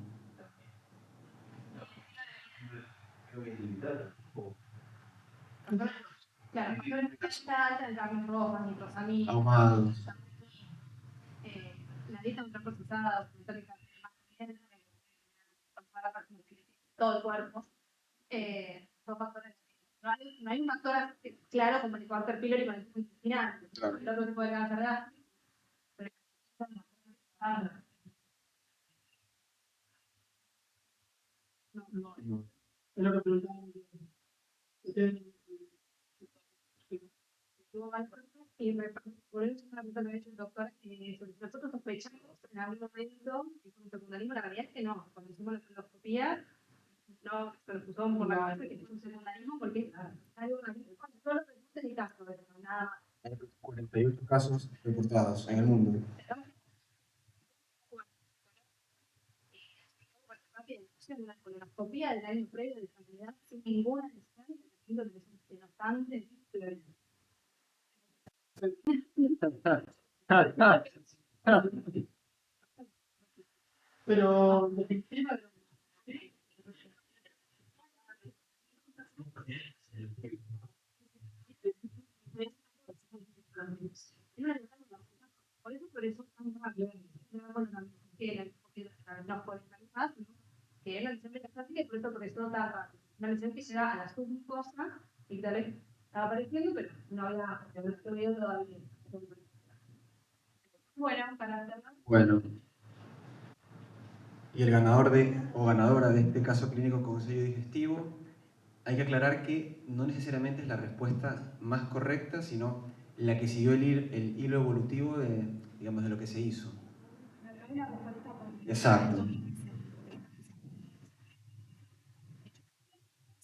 Claro, pero no está alta en carnes rojas, nitrosamina, Ahumados. la dieta ultraprocesada, para todo el cuerpo, son factores. No hay un factor claro como el cáncer pílorico con el tipo intestinal. Claro. El otro tipo de cáncer gástrico. No. Es lo que preguntábamos. Y por eso es una pregunta que me ha hecho el doctor. Nosotros sospechamos en algún momento que fue un secundarismo, la realidad es que no. Cuando hicimos la endoscopía, no se nos puso por la cabeza que fue un secundarismo porque es algo que solo se en el caso, pero nada más. Hay 48 casos reportados en el mundo. En la colonoscopía del año previo de sanidad sin ninguna lesión de tejido denostante. Pero definitivamente no puede estar más, ¿no? Que es la lesión metastática y por eso progresó tan rápido. Una lesión que llega a la submucosa y tal vez estaba apareciendo, pero no había estudiado todavía. Bueno, para cerrar. Bueno, y el ganador o ganadora de este caso clínico con sello digestivo, hay que aclarar que no necesariamente es la respuesta más correcta, sino la que siguió el hilo evolutivo digamos, de lo que se hizo. Exacto.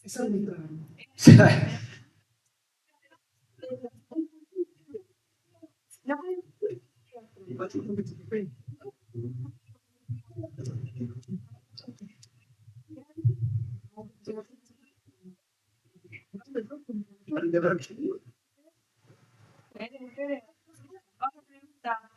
Esa es mi trabajo. Otra pregunta.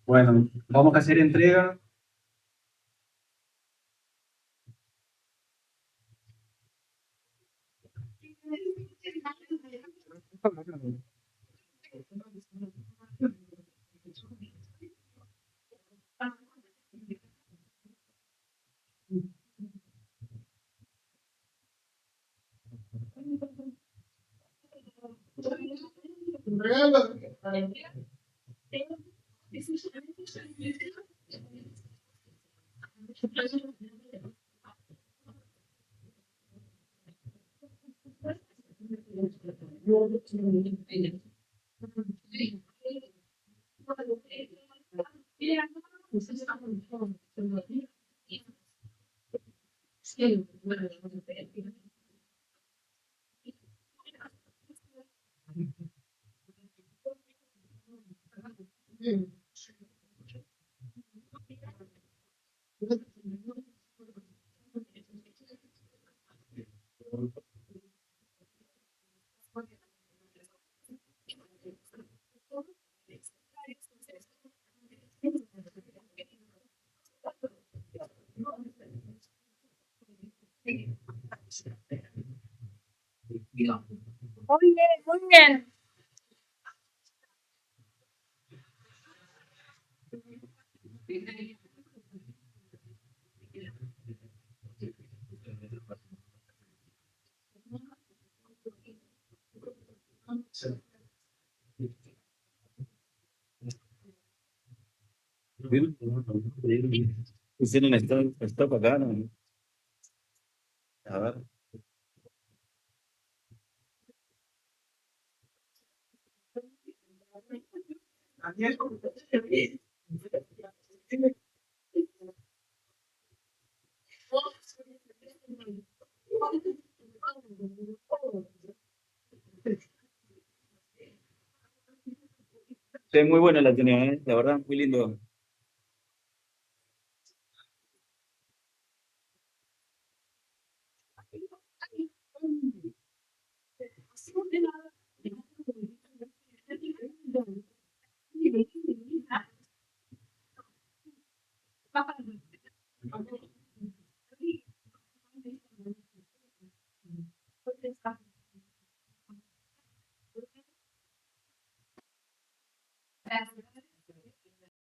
Bueno, vamos a hacer entrega. Muy bien, muy bien. Hicieron stop acá, ¿no? A ver. Sí, muy buena la tenía, la verdad, muy lindo.